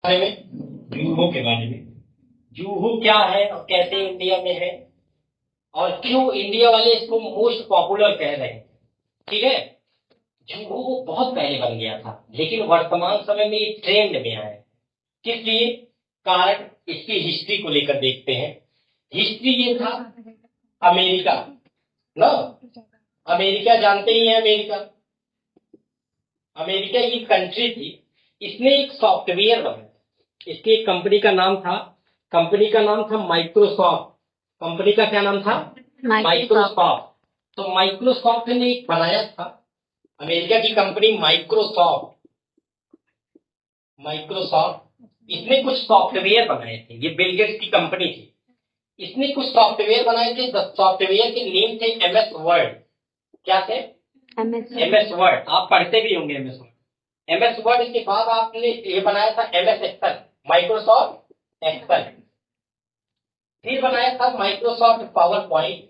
बारे में, जूहू के बारे में। जूहू क्या है और कैसे इंडिया में है और क्यों इंडिया वाले इसको मोस्ट पॉपुलर कह रहे हैं। ठीक है। जूहू बहुत पहले बन गया था लेकिन वर्तमान समय में ये ट्रेंड में आया है। किस लिए? कारण इसकी हिस्ट्री को लेकर देखते हैं। हिस्ट्री ये था अमेरिका ना। अमेरिका जानते ही है। अमेरिका अमेरिका ये कंट्री थी। इसने एक सॉफ्टवेयर बनाया। इसकी एक कंपनी का नाम था माइक्रोसॉफ्ट। कंपनी का क्या नाम था? माइक्रोसॉफ्ट। तो माइक्रोसॉफ्ट ने एक बनाया था। अमेरिका की कंपनी माइक्रोसॉफ्ट। माइक्रोसॉफ्ट इसने कुछ सॉफ्टवेयर बनाए थे। ये बिल गेट्स की कंपनी थी। इसने कुछ सॉफ्टवेयर बनाए थे। सॉफ्टवेयर के नेम थे एमएस वर्ड। क्या थे? MS word. आप पढ़ते भी होंगे एमएस वर्ड। एमएस वर्ड के बाद आपने ये बनाया था एमएस एक्सेल। Microsoft Excel. फिर बनाया था Microsoft power point.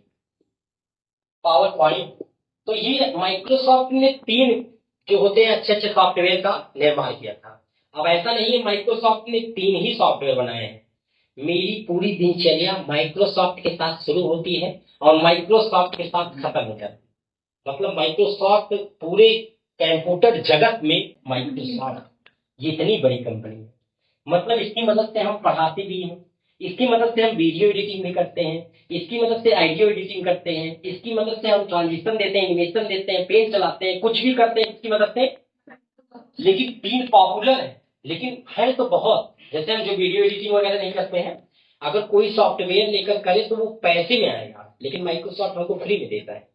Power point. तो ये माइक्रोसॉफ्ट ने 3 जो होते हैं अच्छे अच्छे सॉफ्टवेयर का निर्माण किया था। अब ऐसा नहीं है माइक्रोसॉफ्ट ने 3 ही सॉफ्टवेयर बनाए हैं। मेरी पूरी दिनचर्या माइक्रोसॉफ्ट के साथ शुरू होती है और माइक्रोसॉफ्ट के साथ खत्म हो जाती है। मतलब माइक्रोसॉफ्ट पूरे कंप्यूटर जगत में माइक्रोसॉफ्ट ये इतनी बड़ी कंपनी है। मतलब इसकी मदद से हम पढ़ाते भी हैं। इसकी मदद से हम वीडियो एडिटिंग भी करते हैं। इसकी मदद से ऑडियो एडिटिंग करते हैं। इसकी मदद से हम ट्रांजिशन देते हैं, एनिमेशन देते हैं, पेन चलाते हैं, कुछ भी करते हैं इसकी मदद से। लेकिन 3 पॉपुलर है। लेकिन है तो बहुत। जैसे हम जो वीडियो एडिटिंग वगैरह नहीं करते हैं, अगर कोई सॉफ्टवेयर लेकर करे तो वो पैसे में आएगा, लेकिन माइक्रोसॉफ्ट हमको फ्री में देता है।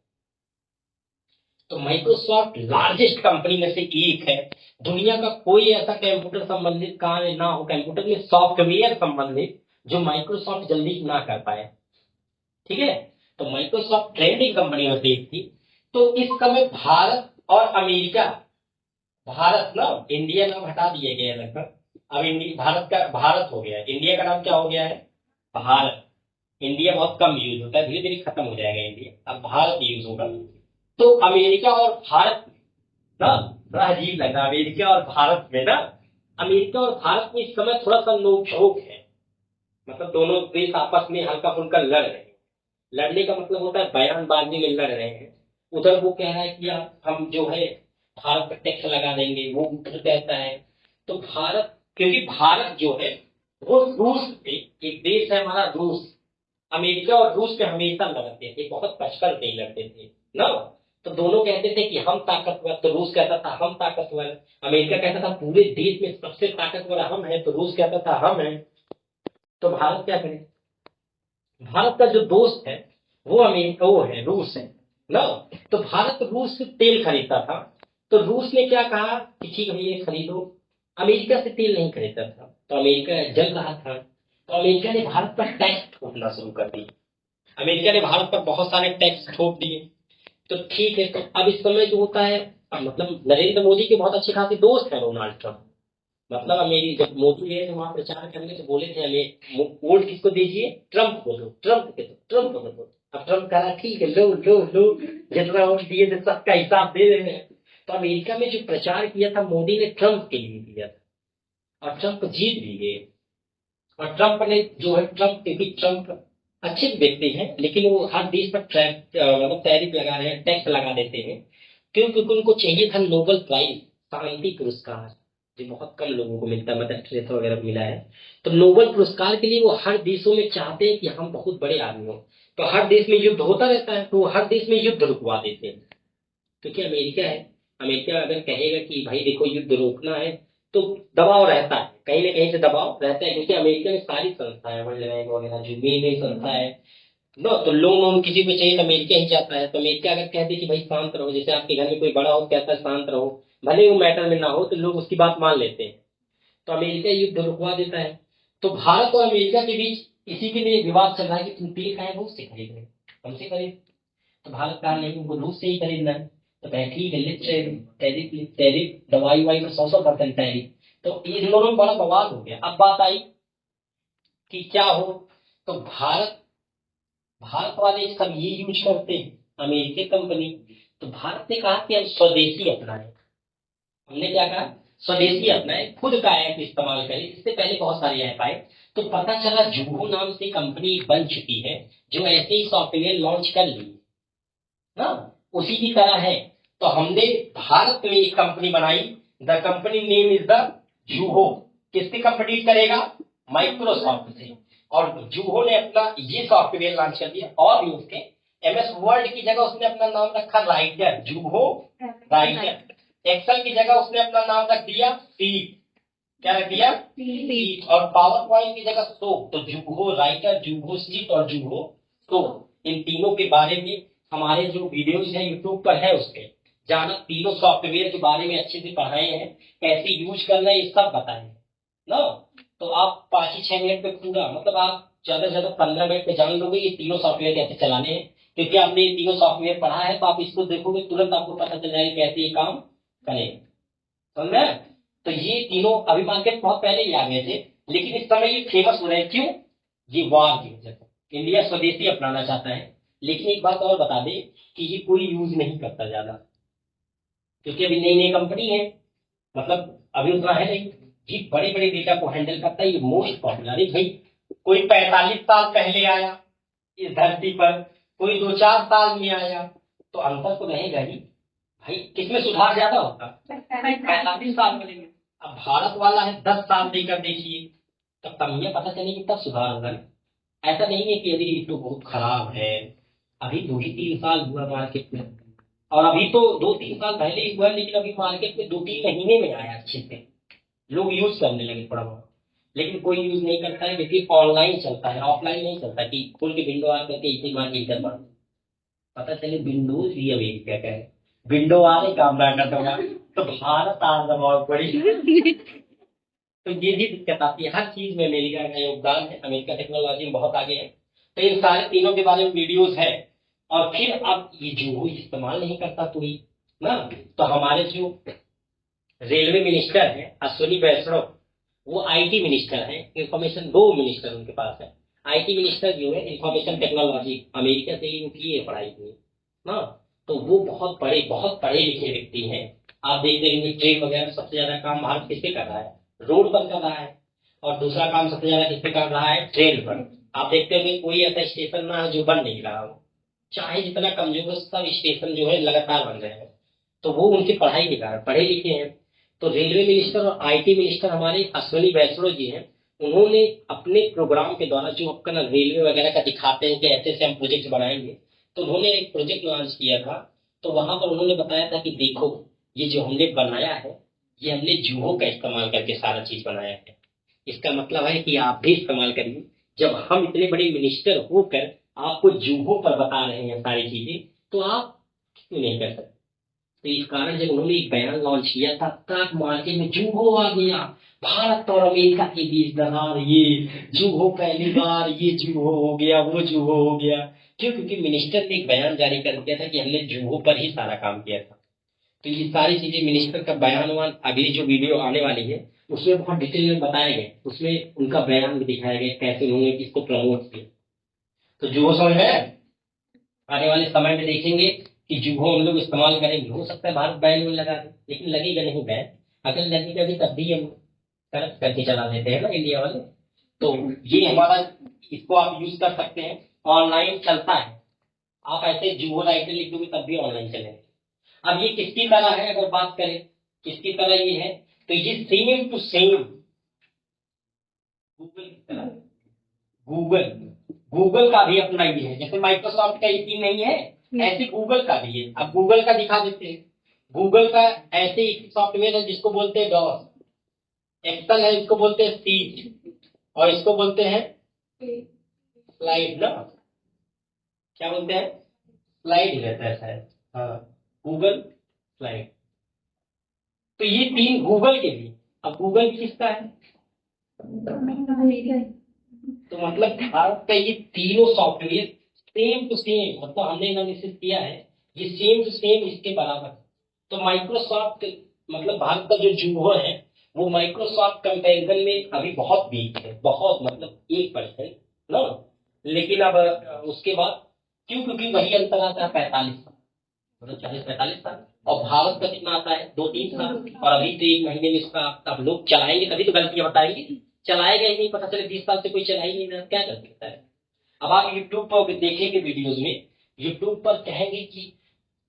तो माइक्रोसॉफ्ट लार्जेस्ट कंपनी में से एक है। दुनिया का कोई ऐसा कंप्यूटर संबंधित कार्य ना हो, कंप्यूटर में सॉफ्टवेयर संबंधित, जो माइक्रोसॉफ्ट जल्दी ना कर पाए। ठीक है। तो माइक्रोसॉफ्ट ट्रेंडिंग कंपनी में से एक थी। तो इस समय भारत और अमेरिका, भारत ना, इंडिया नाम हटा दिए गए लगभग। अब भारत का भारत हो गया है। इंडिया का नाम क्या हो गया है? भारत। इंडिया बहुत कम यूज होता है, धीरे धीरे खत्म हो जाएगा इंडिया, अब भारत यूज होगा। तो अमेरिका और भारत ना, बड़ा अजीब लगा अमेरिका और भारत में ना। अमेरिका और भारत में इस समय थोड़ा सा नोक-झोंक है। मतलब दोनों देश आपस में हल्का फुल्का लड़ रहे हैं। लड़ने का मतलब होता है बयानबाजी में लड़ रहे हैं। उधर वो कह रहा है कि हम जो है भारत पर टैक्स लगा देंगे, वो उधर कहता है। तो भारत, क्योंकि भारत जो है वो रूस पे, एक देश है हमारा रूस। अमेरिका और रूस पे हमेशा लड़ते थे, बहुत बचपन से ही लड़ते थे ना। तो दोनों कहते थे कि हम ताकतवर, तो रूस कहता था हम ताकतवर। अमेरिका कहता था पूरे देश में सबसे ताकतवर हम हैं, तो रूस कहता था हम हैं। तो भारत क्या करे? भारत का जो दोस्त है वो अमेरिका, वो है रूस है ना। तो भारत रूस से तेल खरीदता था। तो रूस ने क्या कहा कि ठीक है ये खरीदो। अमेरिका से तेल नहीं खरीदता था, तो अमेरिका जल रहा था। तो अमेरिका ने भारत पर टैक्स ठोकना शुरू कर दिया। अमेरिका ने भारत पर बहुत सारे टैक्स ठोक दिए। तो ठीक है। तो अब इस समय जो होता है, मतलब नरेंद्र मोदी के बहुत अच्छे खासे दोस्त है डोनाल्ड ट्रम्प। मतलब मेरी जब मोदी गए थे वहां प्रचार करने, तो बोले थे हमें वोट किसको दीजिए? ट्रम्प को दो, ट्रम्प के दो, ट्रम्प को दो। अब ट्रम्प कह रहा ठीक है, लो लो लो, जितना वोट दिए थे सबका हिसाब दे रहे हैं। तो अमेरिका में जो प्रचार किया था मोदी ने, ट्रम्प के लिए किया था। और ट्रम्प जीत भी गए। और ट्रम्प ने जो है, ट्रम्प, क्योंकि ट्रम्प अच्छे व्यक्ति हैं, लेकिन वो हर देश पर मतलब टैरिफ लगा रहे हैं, टैक्स लगा देते हैं। क्योंकि उनको चाहिए था नोबेल प्राइज, शांति पुरस्कार, जो बहुत कम लोगों को मिलता है, मदर टेरेसा वगैरह को मिला है। तो नोबेल पुरस्कार के लिए वो हर देशों में चाहते हैं कि हम बहुत बड़े आदमी हो। तो हर देश में युद्ध होता रहता है, तो वो हर देश में युद्ध रुकवा देते हैं। क्योंकि अमेरिका है। अमेरिका अगर कहेगा कि भाई देखो युद्ध रोकना है, तो दबाव रहता है, कहीं ना कहीं से दबाव रहता है। क्योंकि अमेरिका में सारी संस्थाएं, वर्ल्ड बैंक वगैरह जो भी नई संस्था है नो, तो लोन वोन किसी को चाहिए तो अमेरिका ही जाता है। तो अमेरिका अगर कहते कि भाई शांत रहो, जैसे आपके घर में कोई बड़ा हो कहता है शांत रहो, भले वो मैटर में ना हो, तो लोग उसकी बात मान लेते हैं। तो अमेरिका युद्ध रुकवा देता है। तो भारत और अमेरिका के बीच इसी के लिए विवाद चल रहा है कि तुम तेल खाए रूस से खरीद रहे हो, हमसे खरीद। तो भारत कहा नहीं, उनको रूस से ही खरीदना है। तो कहे ठीक है, लिख टैरिफ, टैरिफ, दवाई वाई में 100% टैरिफ। तो इन दोनों में बड़ा बवाल हो गया। अब बात आई कि क्या हो। तो भारत भारत वाले सब ये यूज करते हैं, अमेरिकी कंपनी। तो भारत ने कहा कि हम स्वदेशी अपनाएं। हमने क्या कहा? स्वदेशी अपनाए, खुद का ऐप इस्तेमाल करें। इससे पहले बहुत सारे ऐप आए, तो पता चला जूहो नाम से कंपनी बन चुकी है जो ऐसे ही सॉफ्टवेयर लॉन्च कर ली ना, उसी की तरह है। तो हमने भारत में एक कंपनी बनाई, the company name is the Zoho. किससे कंपीट करेगा? माइक्रोसॉफ्ट से। और जूहो ने अपना ये सॉफ्टवेयर लॉन्च कर दिया, और भी उसके एमएस वर्ड की जगह उसने अपना नाम रखा राइटर, जूहो राइटर। एक्सेल की जगह उसने अपना नाम रख दिया सीट। क्या रख दिया? सीट। और पावर पॉइंट की जगह सो। तो जूहो राइटर, जूहो सीट और जूहो सो, इन तीनों के बारे में हमारे जो वीडियोज है यूट्यूब पर है, उसके जाना, तीनों सॉफ्टवेयर के बारे में अच्छे से पढ़ाए हैं, कैसे यूज करना है ये सब बताए हैं ना। तो आप 5 ही 6 मिनट पे पूरा, मतलब आप ज्यादा से ज्यादा 15 मिनट पे जान लोगे ये तीनों सॉफ्टवेयर कैसे चलाने हैं, क्योंकि आपने ये तीनों सॉफ्टवेयर पढ़ा है। तो आप इसको देखोगे तुरंत आपको पता चल जाएगा कैसे ये काम करेगा, समझ में? तो ये तीनों अभी मार्केट बहुत पहले ही आ गए थे, लेकिन इस समय ये फेमस हो रहे हैं। क्यों? ये वार की वजह से। इंडिया स्वदेशी अपनाना चाहता है, लेकिन एक बात और बता दे कि ये कोई यूज नहीं करता ज्यादा, क्योंकि अभी नई नई कंपनी है, मतलब अभी उतना है नहीं। ये बड़े बड़े डेटा को हैंडल करता है, ये मोस्ट पॉपुलर है भाई। कोई 45 साल पहले आया इस धरती पर, कोई 2 4 साल में आया, तो अंतर तो रहेगा ही भाई। किसमें सुधार ज्यादा होता? 45 साल में लेंगे। अब भारत वाला है 10 साल देकर देखिए, तब तमिया पता चलेगी, तब सुधार होगा। ऐसा नहीं है कि अभी ये तो बहुत खराब है, अभी 2 ही 3 साल हुआ मार्केट में, और अभी तो 2 3 साल पहले ही हुआ, लेकिन अभी मार्केट में 2 3 महीने में आया अच्छे से, लोग यूज करने लगे थोड़ा बहुत। लेकिन कोई यूज नहीं करता है, क्योंकि ऑनलाइन चलता है, ऑफलाइन नहीं चलता कि खोल के विंडो आ करके इसी मार्केट कर पड़ा। पता चले विंडोज भी अभी क्या कहे, विंडो आने काम ना करता होगा, तो भारत आ दबाव पड़ी। तो ये भी दिक्कत आती है, हर चीज में अमेरिका का योगदान है, अमेरिका टेक्नोलॉजी में बहुत आगे है। तो इन सारे तीनों के बारे में वीडियोस है। और फिर अब ये जो इस्तेमाल नहीं करता कोई ना, तो हमारे जो रेलवे मिनिस्टर है अश्विनी वैष्णव, वो आईटी मिनिस्टर है, इंफॉर्मेशन, 2 मिनिस्टर उनके पास है। आईटी मिनिस्टर जो है इंफॉर्मेशन टेक्नोलॉजी, अमेरिका से ही उनकी ये पढ़ाई हुई ना। तो वो बहुत पढ़े लिखे व्यक्ति हैं। आप देख देंगे ट्रेन वगैरह सबसे ज्यादा काम भारत किससे कर रहा है? रोड पर कर रहा है। और दूसरा काम सबसे ज्यादा किससे कर रहा है? ट्रेन पर। आप देखते होंगे कोई ऐसा स्टेशन ना है जो बन नहीं रहा हो, चाहे जितना कमजोर हो, सब स्टेशन जो है लगातार बन रहे हैं। तो वो उनकी पढ़ाई के कारण पढ़े लिखे हैं। तो रेलवे मिनिस्टर और आईटी मिनिस्टर हमारे अश्विनी वैष्णव जी हैं। उन्होंने अपने प्रोग्राम के द्वारा जो अपना रेलवे वगैरह का दिखाते हैं कि ऐसे ऐसे हम प्रोजेक्ट बनाएंगे, तो उन्होंने एक प्रोजेक्ट लॉन्च किया था। तो वहां पर उन्होंने बताया था कि देखो ये जो हमने बनाया है, ये हमने जूहो का इस्तेमाल करके सारा चीज बनाया है। इसका मतलब है कि आप भी इस्तेमाल करिए। जब हम इतने बड़े मिनिस्टर होकर आपको जूहो पर बता रहे हैं सारी चीजें, तो आप क्यों नहीं कर सकते? तो इस कारण जब उन्होंने एक बयान लॉन्च किया था, तब मार्केट में जूहो आ गया। भारत और अमेरिका के बीच दरार, ये जूहो पहली बार, ये जूहो हो गया, वो जूहो हो गया। क्यों? क्योंकि मिनिस्टर ने एक बयान जारी कर दिया था कि हमने जूहो पर ही सारा काम किया था। तो ये सारी चीजें मिनिस्टर का बयान वान, अगली जो वीडियो आने वाली है उसमें बहुत डिटेल में बताया गया, उसमें उनका बयान भी दिखाया गया कैसे उन्होंने इसको प्रमोट किया। तो जूहो समझ में आने वाले समय में देखेंगे कि जूहो हम लोग इस्तेमाल करेंगे। हो सकता है भारत बैन में लगा दे, लेकिन लगेगा नहीं बैन। अगर लगेगा भी तब भी हम करप्ट करके चला देते हैं ना इंडिया वाले। तो ये हमारा, इसको आप यूज कर सकते हैं, ऑनलाइन चलता है। आप ऐसे जूहो राइटर लिख दोगे तब भी ऑनलाइन चलेगा। अब ये किसकी तरह है, अगर बात करें किसकी तरह ये है, तो ये सेम टू सेम गूगल की तरह है। गूगल गूगल का भी अपना ये है, जैसे माइक्रोसॉफ्ट का एक नहीं है, ऐसे गूगल का भी है। अब गूगल का दिखा देते हैं। गूगल का ऐसे ही सॉफ्टवेयर है जिसको बोलते हैं डॉस, एक्सेल है इसको बोलते हैं सीट, और इसको बोलते हैं स्लाइड ना, क्या बोलते हैं? स्लाइड रहता है शायद, हाँ, गूगल स्लाइड। तो ये 3 गूगल के भी। अब गूगल किसका है? तो मतलब भारत का ये तीनों सॉफ्टवेयर सेम टू सेम, मतलब हमने एनालिसिस किया है, ये सेम टू सेम इसके बराबर है। तो माइक्रोसॉफ्ट, मतलब भारत का जो जूहो है वो माइक्रोसॉफ्ट कंपैरिजन में अभी बहुत वीक है, बहुत, मतलब 1% ना। लेकिन अब उसके बाद क्यों? क्योंकि वही अंतर आता है 45 साल, मतलब 40 45 साल। और भारत का कितना आता है 2-3 साल, और अभी तो 1 महीने में इसका अब लोग चलाएंगे तभी तो गलतियां बताएंगे, चलाएगा ही नहीं, पता चले 20 साल से कोई चला ही नहीं रहा, क्या कर सकता है। अब आप यूट्यूब पर देखेंगे वीडियोज में, यूट्यूब पर कहेंगे कि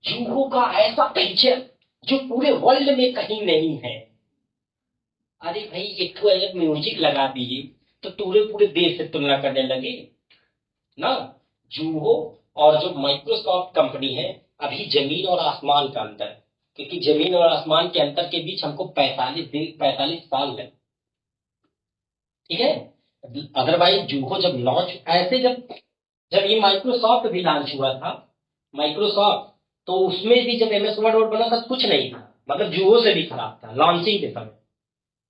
जुहू का ऐसा कल्चर जो पूरे वर्ल्ड में कहीं नहीं है। अरे भाई एक तो अलग म्यूजिक लगा दीजिए तो पूरे पूरे देश से तुलना करने लगे ना। जुहू और जो माइक्रोसॉफ्ट कंपनी है, अभी जमीन और आसमान का अंतर, क्योंकि जमीन और आसमान के अंतर के बीच हमको 45 साल लगे, ठीक है। अदरवाइज जुहू जब लॉन्च ऐसे जब ये माइक्रोसॉफ्ट भी लॉन्च हुआ था, माइक्रोसॉफ्ट, तो उसमें भी जब MS वर्ड बना था कुछ नहीं था, मतलब जुहू से भी खराब था लॉन्चिंग के समय।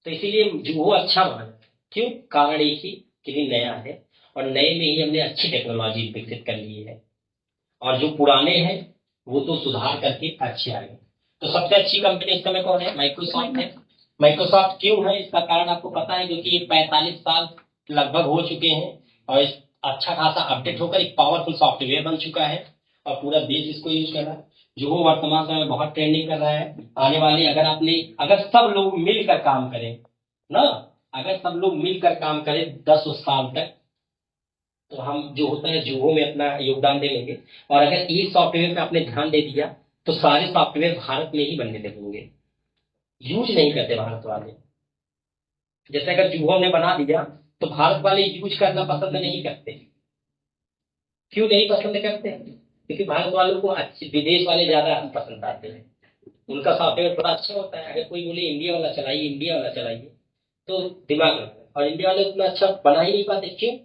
तो इसीलिए जुहू अच्छा माना, क्यों, कारण एक ही कि नया है और नए में ही हमने अच्छी टेक्नोलॉजी विकसित कर ली है, और जो पुराने हैं वो तो सुधार करके अच्छे आए। तो सबसे अच्छी कंपनी इस समय कौन है, माइक्रोसॉफ्ट है। माइक्रोसॉफ्ट क्यों है इसका कारण आपको पता है, क्योंकि ये 45 साल लगभग हो चुके हैं और इस अच्छा खासा अपडेट होकर एक पावरफुल सॉफ्टवेयर बन चुका है और पूरा देश इसको यूज कर रहा है, जो वर्तमान समय में बहुत ट्रेंडिंग कर रहा है। आने वाले अगर सब लोग मिलकर काम करें ना, अगर सब लोग मिलकर काम करें 10 साल तक, तो हम जो होता है जुहू में अपना योगदान दे लेंगे। और अगर एक सॉफ्टवेयर पे आपने ध्यान दे दिया तो सारे सॉफ्टवेयर भारत में ही बनने लगेंगे, यूज नहीं करते भारत वाले। जैसे अगर जुहू ने बना दिया तो भारत वाले यूज करना पसंद नहीं करते। क्यों नहीं पसंद करते, क्योंकि भारत वालों को अच्छे विदेश वाले ज्यादा पसंद आते हैं, उनका सॉफ्टवेयर थोड़ा अच्छा होता है। अगर कोई बोले इंडिया वाला चलाइए तो दिमाग लगता है, और इंडिया वाले उतना अच्छा बना ही नहीं पाते। क्यों,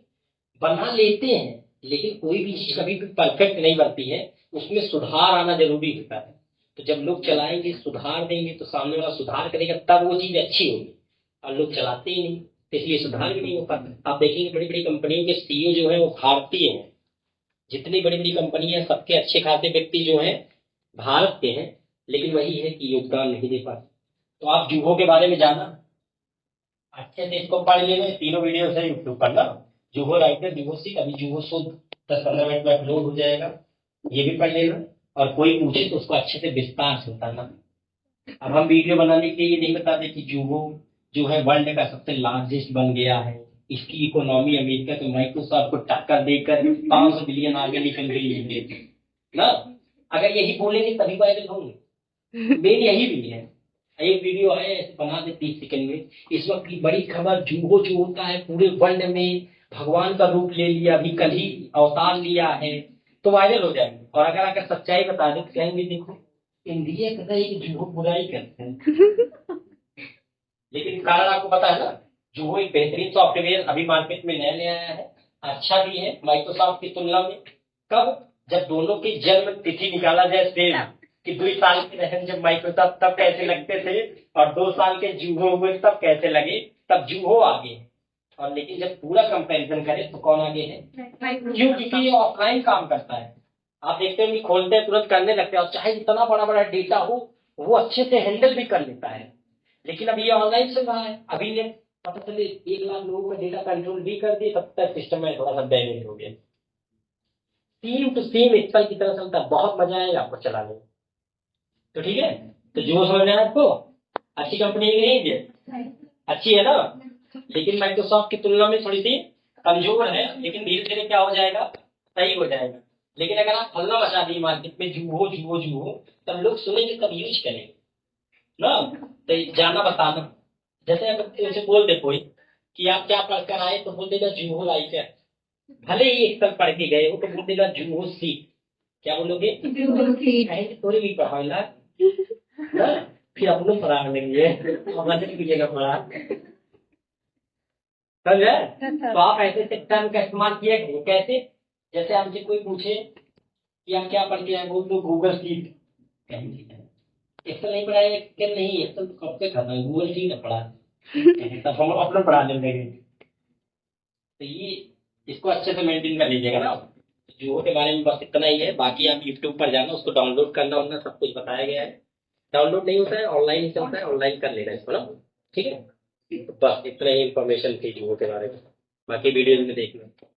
बना लेते हैं लेकिन कोई भी चीज कभी भी परफेक्ट नहीं बनती है, उसमें सुधार आना जरूरी होता है। तो जब लोग चलाएंगे सुधार देंगे तो सामने वाला सुधार करेगा तब वो चीज अच्छी होगी, और लोग चलाते ही नहीं तो इसलिए सुधार भी नहीं हो पाता। आप देखेंगे बड़ी बड़ी कंपनियों के CEO जो है वो भारतीय हैं, जितनी बड़ी बड़ी कंपनी है सबके अच्छे खासे व्यक्ति जो हैं भारत के हैं, लेकिन वही है कि योगदान नहीं दे पाते। तो आप जुहू के बारे में जाना अच्छे से इसको पढ़ लेना, तीनों वीडियो से यूट्यूब पर ना, जुहू राइटर जुहू सीख, अभी जुहू शुद्ध 10-15 मिनट में अपलोड हो जाएगा, ये भी पढ़ लेना। और कोई पूछे तो उसको अच्छे से विस्तार से बताना। अब हम वीडियो बनाने के लिए ये नहीं बताते कि जुहू जो है वर्ल्ड का सबसे लार्जेस्ट बन गया है, इसकी इकोनॉमी अमेरिका के माइक्रोसॉफ्ट को टक्कर देकर 500 बिलियन आगे निकल गई है ना। अगर यही बोलेंगे तभी वायरल होंगे, मेन यही भी है। एक वीडियो है ऐसे बना दे 30 सेकंड में, इस वक्त की बड़ी खबर, जुहू जो होता है पूरे वर्ल्ड में भगवान का रूप ले लिया, अभी कल ही अवतार लिया है, तो वायरल हो जाएंगे। और अगर सच्चाई बता दे तो कहेंगे देखो इंडिया कहता है कि जुहू बुराई करते हैं। लेकिन कारण आपको पता है ना, जुहू एक बेहतरीन सॉफ्टवेयर अभी मार्केट में नया नया आया है, अच्छा भी है माइक्रोसॉफ्ट की तुलना में। कब, जब दोनों की जन्म तिथि निकाला जाए सेम, कि 2 साल के रहन जब माइक्रोसॉफ्ट तब कैसे लगते थे और 2 साल के जुहू हुए तब कैसे लगे, तब जुहू आगे है। और लेकिन जब पूरा कंपैरिजन करें तो कौन आगे है, क्यों, क्योंकि ये ऑफलाइन काम करता है। आप देखते हैं कि खोलते हैं तुरंत करने लगते हैं, और चाहे जितना बड़ा बड़ा डेटा हो वो अच्छे से हैंडल भी कर लेता है। लेकिन अब ये ऑनलाइन चल रहा है, अभी ये पता चले 1 लाख लोगों का डेटा कंट्रोल भी कर दिए तब तक सिस्टम में थोड़ा सा डैमेज हो गया। सेम टू सेम एक्सेल की तरह चलता है, बहुत मजा आएगा आपको चलाने में। तो ठीक है, तो जो समझ में आया आपको, अच्छी कंपनी नहीं है, अच्छी है ना, लेकिन माइक्रोसॉफ्ट की तुलना में थोड़ी सी कमजोर है, लेकिन धीरे धीरे क्या हो जाएगा, सही हो जाएगा। लेकिन अगर आप हल्ला मचा दिए मार्केट में जुहू जुहू जुहू, तब लोग सुनेंगे तब यूज करेंगे ना। तो जाना बताना, जैसे अगर तुमसे बोल दे कोई कि आप क्या पढ़कर आए तो बोल देगा जुहू लाइक है, भले ही एक्सेल पढ़ के गए हो तो बोल देगा जुहू सीख। क्या बोलोगे, कहेंगे थोड़ी भी पढ़ा ना, फिर अपनों पढ़ा लेंगे, मदद कीजिएगा पढ़ा, समझे। तो आप ऐसे टर्म का इस्तेमाल किया करिए। कैसे, जैसे हमसे कोई पूछे कि आप क्या पढ़ के आए, बोल दो गूगल सीट, कहेंगे एक्सेल नहीं पढ़ा है, क्या नहीं, एक्सेल तो कब से खाता है, गूगल सीट पढ़ा, तब हम अपना पढ़ा लेंगे। तो ये इसको अच्छे से मेंटेन कर लीजिएगा ना। जुहू के बारे में बस इतना ही है, बाकी आप यूट्यूब पर जाना, उसको डाउनलोड करना होना, सब कुछ बताया गया है। डाउनलोड नहीं होता है, ऑनलाइन ही चलता है, ऑनलाइन कर लेना इसको ना, ठीक है। तो बस इतना ही इन्फॉर्मेशन थी जुहू के बारे में, बाकी वीडियो में देखना।